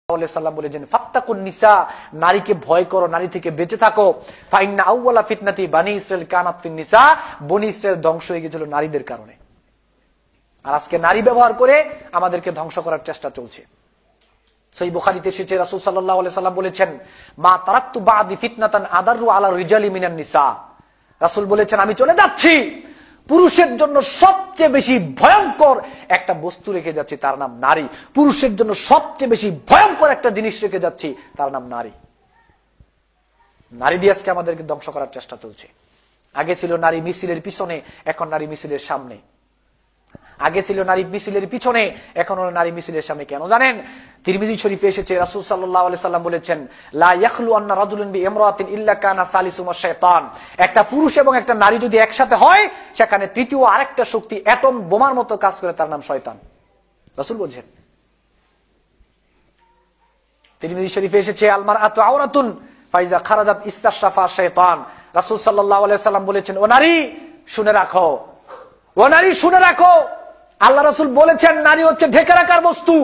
বলেছেন ফাত্তাকুন নিসা, নারীকে ভয় করো, নারী থেকে বেঁচে থাকো। ফাইন্না আউওয়ালা ফিতনাতি বানি ইসরাইল কানাত ফিন নিসা, বনি ইসরাইল ধ্বংস হয়ে গিয়েছিল নারীদের কারণে। আর আজকে নারী ব্যবহার করে আমাদেরকে ধ্বংস করার চেষ্টা চলছে। সহিহ বুখারীতে এসেছে রাসূল সাল্লাল্লাহু আলাইহি সাল্লাম বলেছেন, মা তারাকতু বাদি ফিতনাতান আদারু আলা রিজালি মিনান নিসা। রাসূল বলেছেন, আমি চলে যাচ্ছি, পুরুষের জন্য সবচেয়ে বেশি ভয়ঙ্কর একটা বস্তু রেখে যাচ্ছি, তার নাম নারী। পুরুষের জন্য সবচেয়ে বেশি ভয়ঙ্কর একটা জিনিস রেখে যাচ্ছি, তার নাম নারী। নারী দিয়ে আজকে আমাদেরকে ধ্বংস করার চেষ্টা চলছে। আগে ছিল নারী মিছিলের পিছনে, এখন নারী মিছিলের সামনে। আগে ছিল নারী মিছিলের পিছনে, এখন হলো নারী মিছিলের সামনে। কেন জানেন? তিরমিজি শরীফে এসেছে রাসূল সাল্লাল্লাহু আলাইহি সাল্লাম বলেছেন, লা ইয়াখলু আন্না রাজুলান বিইমরাতিন ইল্লা কানা সালিসুমা শাইতান। একটা পুরুষ এবং একটা নারী যদি একসাথে হয়, সেখানে তৃতীয় আরেকটা শক্তি অ্যাটম বোমার মতো কাজ করে, তার নাম শয়তান। রাসূল বলেছেন। তিরমিজি শরীফে এসেছে, আল মারআতু আওরাতুন ফাইজা খারাজাত ইস্তাশফা শাইতান। রাসূল সাল্লাল্লাহু আলাইহি সাল্লাম বলেছেন, ও নারী শুনে রাখো, ও নারী শুনে রাখো, আল্লাহ রাসূল বলেছেন নারী হচ্ছে ঢেকে রাখার বস্তু,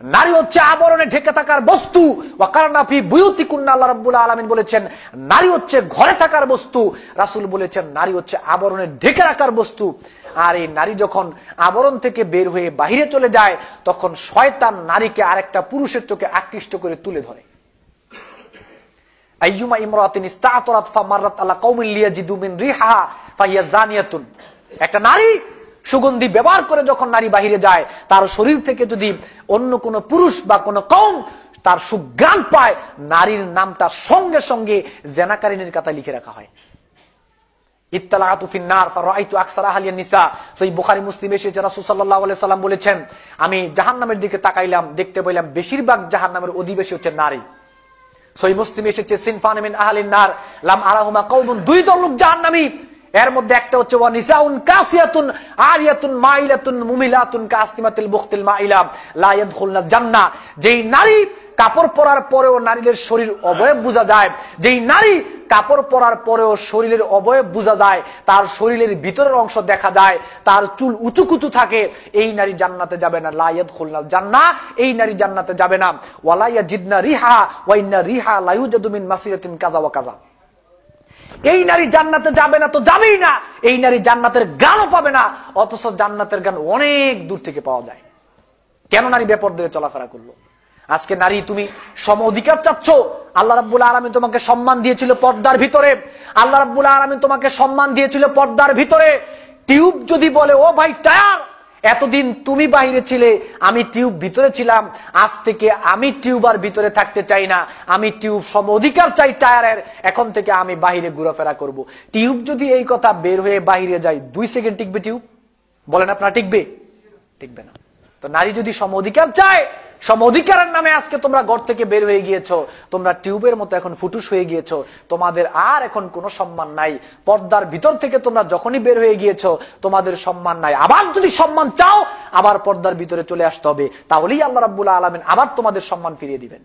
নারী হচ্ছে আবরণে ঢেকে থাকার বস্তু। ওয়াকারনা ফি বুয়ুতিকুন্না, আল্লাহ রাব্বুল আলামিন বলেছেন নারী হচ্ছে ঘরে থাকার বস্তু। রাসূল বলেছেন নারী হচ্ছে আবরণে ঢেকে রাখার বস্তু। আর এই নারী যখন আবরণ থেকে বের হয়ে বাহিরে চলে যায়, তখন শয়তান নারীকে আরেকটা পুরুষের চোখে আকৃষ্ট করে তুলে ধরে। আইয়ুমা ইমরাতিন ইস্তাতরাত ফামাররাত আলা কওমিন লিয়াজিদু মিন রিহা ফাহিয়া জানিয়াতুন। একটা নারী সুগন্ধি ব্যবহার করে যখন নারী বাহিরে যায়, তার শরীর থেকে যদি অন্য কোন পুরুষ বা কোন কওম তার সুঘ্রাণ পায়, নারীর নামটা সঙ্গে সঙ্গে জেনাকারিনীর খাতায় লিখে রাখা হয়। ইত্তালাআতু ফিন নার ফারাআইতু আকসারা আহলিন নিসা। সহিহ বুখারী মুসলিমে এসেছে রাসূল সাল্লাল্লাহু আলাইহি সাল্লাম বলেছেন, আমি জাহান্নামের দিকে তাকাইলাম, দেখতে পেলাম বেশিরভাগ জাহান্নামের অধিবাসী হচ্ছে নারী। সহিহ মুসলিমে এসেছে, সিনফান মিন আহলিন নার লাম আরাহুমা কওমুন, দুই দল লোক জাহান্নামী। এর মধ্যে একটা হচ্ছে ওয়া নিসাউন কাসিয়াতুন আরিয়াতুন মাইলাতুন মুমিলাতুন কাসতিমাতিল বুখতিল মাইলা লা ইয়াদখুলনা জান্নাহ। যেই নারী কাপড় পরার পরেও নারীদের শরীর অবয়ব বোঝা যায়, যেই নারী কাপড় পরার পরেও শরীরের অবয়ব বোঝা যায়, তার শরীরের ভিতরের অংশ দেখা যায়, তার চুল উঁচু থাকে, এই নারী জান্নাতে যাবে না। লা ইয়াদখুলনাল জান্নাহ, এই নারী জান্নাতে যাবে না। ওয়ালা ইয়াজিদনা রিহা ওয়া ইন্না রিহা লা ইউজাদু মিন মাসিরাতিন কাযা ওয়া কাযা। এই নারী জান্নাতে যাবে না তো যাবেই না, এই নারী জান্নাতের গানও পাবে না, অথচ জান্নাতের গান অনেক দূর থেকে পাওয়া যায়। কেন নারী বেপরদে চলাফেরা করলো? আজকে নারী তুমি সম অধিকার চাচ্ছ। আল্লাহ রাব্বুল আলামিন তোমাকে সম্মান দিয়েছিল পর্দার ভিতরে, আল্লাহ রাব্বুল আলামিন তোমাকে সম্মান দিয়েছিল পর্দার ভিতরে। টিউব যদি বলে, ও ভাই টায়ার, এতদিন তুমি বাহিরে ছিলে, আমি টিউব ভিতরে ছিলাম, আজ থেকে আমি টিউব আর ভিতরে থাকতে চাই না, আমি টিউব সম অধিকার চাই টায়ারের, এখন থেকে আমি বাহিরে ঘোরাফেরা করব। টিউব যদি এই কথা বের হয়ে বাহিরে যায়, 2 সেকেন্ড টিকবে টিউব? বলেন আপনারা টিকবে? টিকবে না। তো নারী যদি সম অধিকার চায়, সম অধিকারের নামে আজকে তোমরা ঘর থেকে বের হয়ে গিয়েছো, তোমরা টিউবের মতো এখন ফুটুস হয়ে গিয়েছো, তোমাদের আর এখন কোনো সম্মান নাই। পর্দার ভিতর থেকে তোমরা যখনই বের হয়ে গিয়েছো, তোমাদের সম্মান নাই। আবার যদি সম্মান চাও, আবার পর্দার ভিতরে চলে আসতে হবে, তাহলেই আল্লাহ রাব্বুল আলামিন আবার তোমাদের সম্মান ফিরিয়ে দিবেন।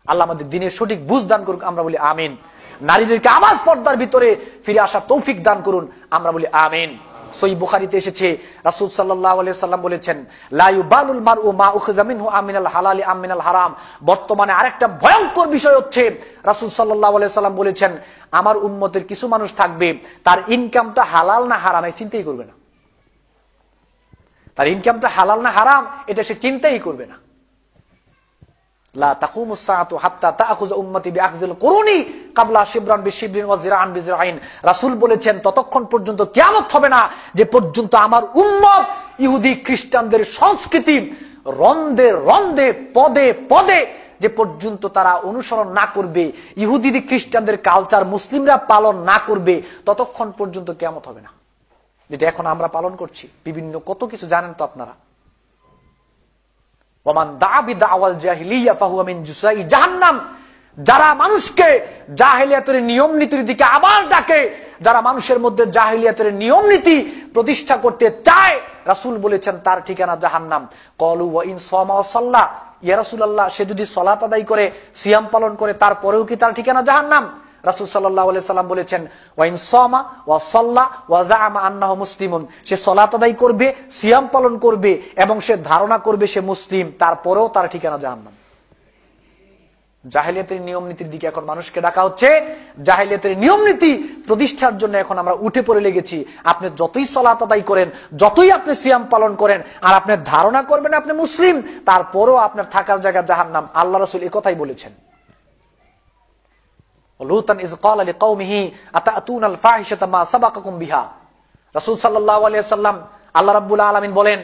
আল্লাহ আমাদের দ্বীনের সঠিক বুঝ দান করুন, আমরা বলি আমিন। নারীদেরকে আবার পর্দার ভিতরে ফিরে আসার তৌফিক দান করুন, আমরা বলি আমিন। সহিহ বুখারীতে এসেছে রাসূল সাল্লাল্লাহু আলাইহি সাল্লাম বলেছেন, লা ইউবালুল মারউ মা উখিযা মিনহু আমিনাল হালালি আম মিনাল হারাম। বর্তমানে আরেকটা ভয়ঙ্কর বিষয় হচ্ছে, রাসূল সাল্লাল্লাহু আলাইহি সাল্লাম বলেছেন, আমার উম্মতের কিছু মানুষ থাকবে, তার ইনকামটা হালাল না হারাম এই চিন্তাই করবে না। তার ইনকামটা হালাল না হারাম এটা সে চিন্তাই করবে না। লা তাকুমুস সাআতু হাত্তা তাআখুযা উম্মতি বিআখযিল কুরুনি ক্বাবলা শিবরান বিশিবরিন ওয়া জিরাআন বিজিরাইন। রাসূল বলেছেন, ততক্ষণ পর্যন্ত কিয়ামত হবে না যে পর্যন্ত আমার উম্মত ইহুদি খ্রিস্টানদের সংস্কৃতি রন্দে রন্দে পদে পদে যে পর্যন্ত তারা অনুসরণ না করবে, ইহুদি খ্রিস্টানদের কালচার মুসলিমরা পালন না করবে, ততক্ষণ পর্যন্ত কিয়ামত হবে না। যেটা এখন আমরা পালন করছি বিভিন্ন কত কিছু জানেন তো আপনারা। ওমান দা বিদাওয়াল জাহিলিয়া ফাহুয়া মিন জুসাই জাহান্নাম। যারা মানুষকে জাহেলিয়াতের নিয়ম নীতির দিকে আবার ডাকে, যারা মানুষের মধ্যে জাহেলিয়াতের নিয়ম নীতি প্রতিষ্ঠা করতে চায়, রাসূল বলেছেন তার ঠিকানা জাহান্নাম। ক্বালু ওয়া ইন সামা ওয়া সাল্লা, ইয়া রাসূলুল্লাহ, সে যদি সালাত আদায় করে, সিয়াম পালন করে, তারপরেও কি তার ঠিকানা জাহান্নাম? রাসূল সাল্লাল্লাহু আলাইহি সাল্লাম বলেছেন, ওয়া ইন সামা ওয়া সাল্লা ওয়া যাআমা আন্নাহু মুসলিমুন, সে সালাত আদায় করবে, সিয়াম পালন করবে এবং সে ধারণা করবে সে মুসলিম, তারপরেও তার ঠিকানা জাহান্নাম। জাহেলিয়াতের নিয়ম নীতির দিকে এখন মানুষকে ডাকা হচ্ছে। জাহেলিয়াতের নিয়ম নীতি প্রতিষ্ঠার জন্য এখন আমরা উঠে পড়ে লেগেছি। আপনি যতই সালাত আদায় করেন, যতই আপনি সিয়াম পালন করেন, আর আপনি ধারণা করবেন আপনি মুসলিম, তারপরও আপনার থাকার জায়গা জাহান্নাম। আল্লাহ রাসূল এই কথাই বলেছেন। লুতান ইয ক্বালা লিকাওমিহি আতাতুনাল ফাহিশাতা মা সাবাকাকুম বিহা। রাসূল সাল্লাল্লাহু আলাইহি ওয়াসাল্লাম, আল্লাহ রাব্বুল আলামিন বলেন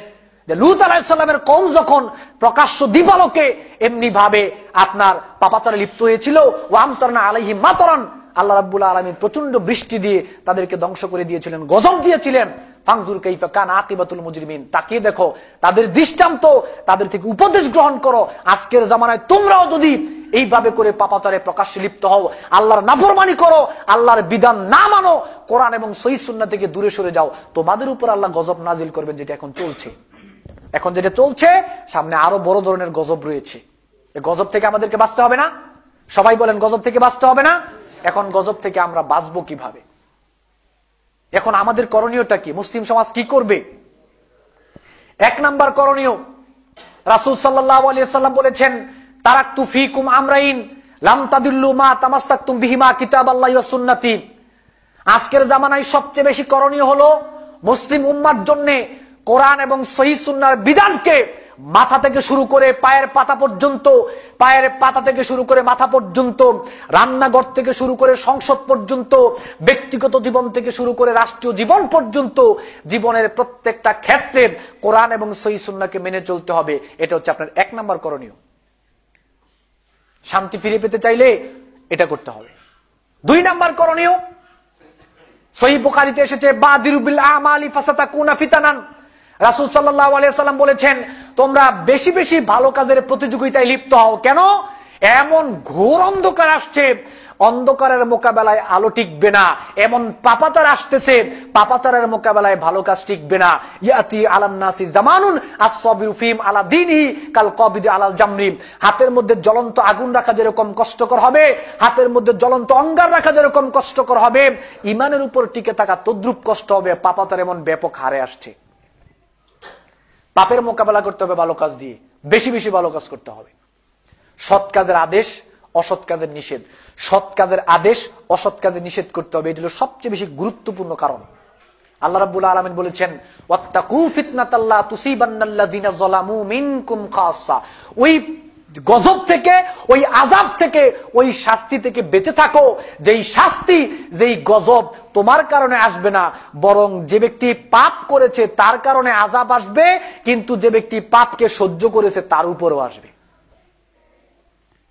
যে লূত আলাইহিস সালামের কওম যখন প্রকাশ্য দিবালোকে এমনি ভাবে আপনার পাপাচারে লিপ্ত হয়েছিল, ওয়া আমতারনা আলাইহিম মাতারান, আল্লাহ রাব্বুল আলামিন প্রচন্ড বৃষ্টি দিয়ে তাদেরকে ধ্বংস করে দিয়েছিলেন, গজব দিয়েছিলেন। ফানজুর কাইফা কানা আকিবাতুল মুজরিমিন, তাকিয়ে দেখো তাদের দৃষ্টান্ত, তাদের থেকে উপদেশ গ্রহণ করো। আজকের জামানায় তোমরাও যদি এইভাবে করে পাপাচারে প্রকাশ্যে লিপ্ত হও, আল্লাহর নাফরমানি করো, আল্লাহর বিধান না মানো, কোরআন এবং সহিহ সুন্নাহ থেকে দূরে সরে যাও, তোমাদের উপর আল্লাহ গজব নাজিল করবেন। যেটা এখন চলছে, এখন যেটা চলছে, সামনে আরো বড় ধরনের গজব রয়েছে। এই গজব থেকে আমাদেরকে বাঁচতে হবে না? সবাই বলেন গজব থেকে বাঁচতে হবে না? এখন গজব থেকে আমরা বাঁচবো কিভাবে? এখন আমাদের করণীয়টা কি? মুসলিম সমাজ কি করবে? এক নাম্বার করণীয়, রাসূল সাল্লাল্লাহু আলাইহি ওয়াসাল্লাম বলেছেন, তারাকতু ফীকুম আমরাইন লাম তাদিল্লু মা তামাসসাকতুম বিহিমা কিতাবাল্লাহি ওয়া সুন্নতি। আজকের জামানায় সবচেয়ে বেশি করণীয় হলো মুসলিম উম্মার জন্য কোরআন এবং সহিহ সুন্নাহর বিধানকে মাথা থেকে শুরু করে পায়ের পাতা পর্যন্ত, পায়ের পাতা থেকে শুরু করে মাথা পর্যন্ত, রান্নাঘর থেকে শুরু করে সংসদ পর্যন্ত, ব্যক্তিগত জীবন থেকে শুরু করে রাষ্ট্রীয় জীবন পর্যন্ত, জীবনের প্রত্যেকটা ক্ষেত্রে কোরআন এবং সহিহ সুন্নাহকে মেনে চলতে হবে। এটা হচ্ছে আপনার এক নাম্বার করণীয়। শান্তি ফিরে পেতে চাইলে এটা করতে হবে। দুই নাম্বার করণীয়, সহিহ বুখারীতে এসেছে, বাদিরু বিল আমালি ফাসাতাকুনা ফিতানান। রাসূল সাল্লাল্লাহু আলাইহি ওয়াসাল্লাম বলেছেন, তোমরা বেশি বেশি ভালো কাজের প্রতিযোগিতায় লিপ্ত হও। কেন? এমন ঘোর অন্ধকার আসছে, অন্ধকারের মোকাবেলায় আলো টিকবে না। এমন পাপাচার আসতেছে, পাপাচারের মোকাবেলায় ভালো কাজ টিকবে না। ইয়াতি আলান নাসি জামানুন আসসাবিরু ফিহিম আলা দীনিহি কাল কাবিদি আলাল জামরি। হাতের মধ্যে জ্বলন্ত আগুন রাখা যেরকম কষ্টকর হবে, হাতের মধ্যে জ্বলন্ত অঙ্গার রাখা যেরকম কষ্টকর হবে, ঈমানের উপর টিকে থাকা তদ্রূপ কষ্ট হবে। পাপাচার এমন ব্যাপক হারে আসছে। পাপের মোকাবেলা করতে হবে ভালো কাজ দিয়ে, বেশি বেশি ভালো কাজ করতে হবে। সৎ কাজের আদেশ, অসৎ কাজের নিষেধ, সৎ কাজের আদেশ, অসৎ কাজের নিষেধ করতে হবে। এটা হলো সবচেয়ে বেশি গুরুত্বপূর্ণ কারণ। আল্লাহ রাব্বুল আলামিন বলেছেন, ওয়াত্তাকু ফিতনাতাল্লা তুসিবান্নাল্লাযিনা যালামু মিনকুম খাসসা। ওই গজব থেকে, ওই আযাব থেকে, ওই শাস্তি থেকে বেঁচে থাকো, যেই শাস্তি, যেই গজব তোমার কারণে আসবে না, বরং যে ব্যক্তি পাপ করেছে তার কারণে আযাব আসবে, কিন্তু যে ব্যক্তি পাপকে সহ্য করেছে তার উপরও আসবে।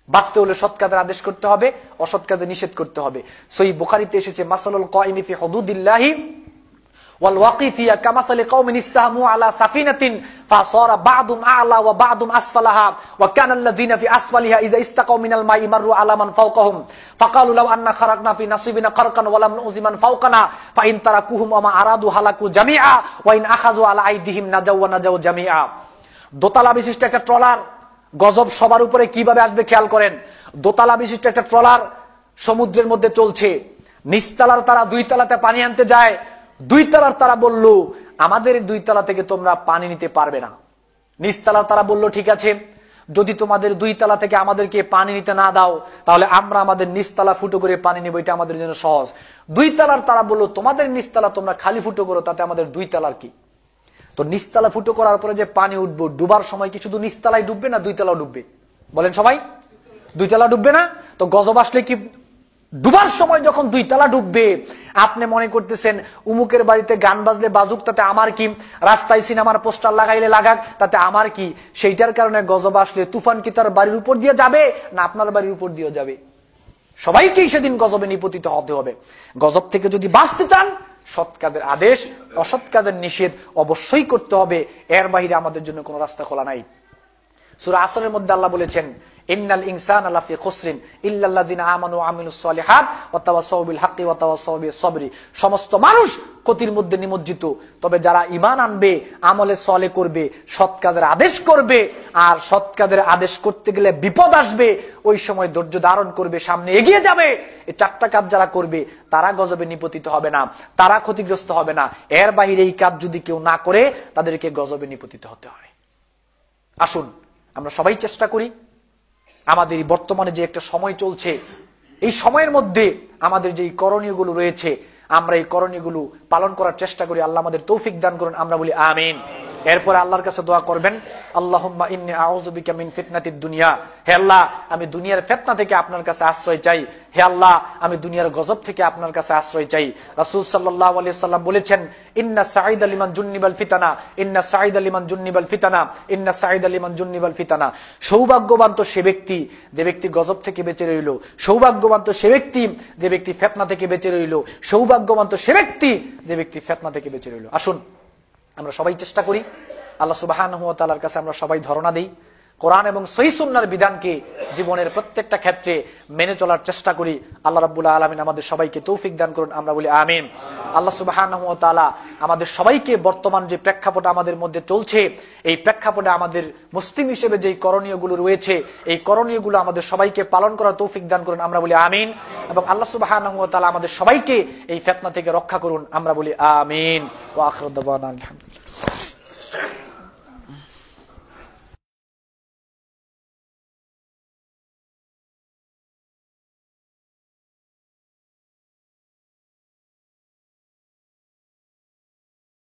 বাঁচতে হলে সৎ কাজের আদেশ করতে হবে, অসৎ কাজে নিষেধ করতে হবে। সহিহ বুখারীতে এসেছে, মাসালুল কাইমি ফি হুদুদিল্লাহি ওয়াল ওয়াকিফিয়া কামাসালি কওমিন ইসতাহামু আলা সাফিনাতিন ফাসারা বা'দুম আ'লা ওয়া বা'দুম আসফালাহা ওয়া কানা আল্লাযিনা ফি আসফালিহা ইযা ইসতাকাউ মিনাল মাই মাররু আলা মান ফাওকাহুম ফাকালু লাউ আন্না খারাকনা ফি নাসিবিনা কারকান ওয়া লাম নুযিমান ফাওকানা ফা ইন তারাকুহুম ওয়া মা আরাদু হালাকু জামিআ ওয়া ইন আখাযু আলা আইদিহিম নাজাউ ওয়া নাজাউ জামিআ। দোতলা বিশিষ্ট একটা ট্রলার, গজব সবার উপরে কিভাবে আসবে খেয়াল করেন। দোতলা বিশিষ্ট একটা ট্রলার সমুদ্রের মধ্যে চলছে, নিচতলার তারা দুই তলাতে পানি আনতে যায়। দুই তলার তারা বলল, আমাদের দুই তলা থেকে তোমরা পানি নিতে পারবে না। নিচতলার তারা বলল, ঠিক আছে, যদি তোমাদের দুই তলা থেকে আমাদেরকে পানি নিতে না দাও, তাহলে আমরা আমাদের নিচতলা ফুটো করে পানি নেব, এটা আমাদের জন্য সহজ। দুই তলার তারা বলল, তোমাদের নিচতলা তোমরা খালি ফুটো করো, তাতে আমাদের দুই তলার কি। তো নিচতলা ফুটো করার পরে যে পানি উঠবো, ডুবার সময় কি শুধু নিচতলায় ডুববে না দুই তলাও ডুববে? বলেন সবাই, দুই তলা ডুববে না? তো গজব আসলে কি ডুবার সময় যখন দুই তলা ডুববে, আপনি মনে করতেছেন উমুকের বাড়িতে গান বাজলে বাজুক, তাতে আমার কি, রাস্তায় সিনেমার পোস্টার লাগাইলে লাগাক, তাতে আমার কি। সেইটার কারণে গজব আসলে তুফান কি তার বাড়ির উপর দিয়ে যাবে না আপনার বাড়ির উপর দিয়ে যাবে? সবাইকেই সেদিন গজবে নিপতিত হতে হবে। গজব থেকে যদি বাঁচতে চান, সৎ কাজের আদেশ, অসৎ কাজের নিষেধ অবশ্যই করতে হবে। এর বাইরে আমাদের জন্য কোনো রাস্তা খোলা নাই। সূরা আসরের মধ্যে আল্লাহ বলেছেন, ইন্নাল ইনসানা লাফি খুসরিন ইল্লাল্লাযিনা আমানু ওয়া আমিলুস সলিহাত ওয়া তাওয়াসাউ বিল হাক্কি ওয়া তাওয়াসাউ বিস সবরি। সমস্ত মানুষ ক্ষতির মধ্যে নিমজ্জিত, তবে যারা ঈমান আনবে, আমলে সলে করবে, সৎ কাজের আদেশ করবে, আর সৎ কাজের আদেশ করতে গেলে বিপদ আসবে, ওই সময় ধৈর্য ধারণ করবে, সামনে এগিয়ে যাবে, এই চারটা কাজ যারা করবে তারা গজবে নিপতিত হবে না, তারা ক্ষতিগ্রস্ত হবে না। এর বাইরে এই কাজ যদি কেউ না করে, তাদেরকে গজবে নিপতিত হতে হয়। আসুন আমরা সবাই চেষ্টা করি, আমাদের এই বর্তমানে যে একটা সময় চলছে, এই সময়ের মধ্যে আমাদের যে করণীয়গুলো রয়েছে, আমরা এই করণীয়গুলো পালন করার চেষ্টা করি। আল্লাহ আমাদের তৌফিক দান করুন, আমরা বলি আমিন। এরপরে আল্লাহর কাছে দোয়া করবেন, আল্লাহুম্মা ইন্নী আউযু বিকা মিন ফিতনাতিদ দুনিয়া, হে আল্লাহ আমি দুনিয়ার ফিতনা থেকে আপনার কাছে আশ্রয় চাই। হে আল্লাহ আমি দুনিয়ার গজব থেকে আপনার কাছে আশ্রয় চাই। রাসূল সাল্লাল্লাহু আলাইহি সাল্লাম বলেছেন, ইন্না সাঈদা লিমান জুন্নিবাল ফিতানা, ইন্না সাঈদা লিমান জুন্নিবাল ফিতানা, ইন্না সাঈদা লিমান জুন্নিবাল ফিতানা। সৌভাগ্যবান তো সে ব্যক্তি যে ব্যক্তি গজব থেকে বেঁচে রইল, সৌভাগ্যবান তো সে ব্যক্তি যে ব্যক্তি ফিতনা থেকে বেঁচে রইল, সৌভাগ্যবান তো সে ব্যক্তি যে ব্যক্তি ফিতনা থেকে বেঁচে রইল। আসুন আমরা সবাই চেষ্টা করি, আল্লাহ সুবহানাহু ওয়া তাআলার কাছে আমরা সবাই ধারণা দেই, কোরআন এবং সহিহ সুন্নাহর বিধানকে জীবনের প্রত্যেকটা ক্ষেত্রে মেনে চলার চেষ্টা করি। আল্লাহ রাব্বুল আলামিন আমাদের সবাইকে তৌফিক দান করুন, আমরা বলি আমিন। আল্লাহ সুবহানাহু ওয়া তাআলা আমাদের সবাইকে বর্তমান যে প্রেক্ষাপট আমাদের মধ্যে চলছে, এই প্রেক্ষাপটে আমাদের মুসলিম হিসেবে যেই করণীয়গুলো রয়েছে, এই করণীয়গুলো আমাদের সবাইকে পালন করার তৌফিক দান করুন, আমরা বলি আমিন। এবং আল্লাহ সুবহানাহু ওয়া তাআলা আমাদের সবাইকে এই ফিতনা থেকে রক্ষা করুন, আমরা বলি আমিন। ওয়া আখিরু দাওয়ানা আলহামদুলিল্লাহ।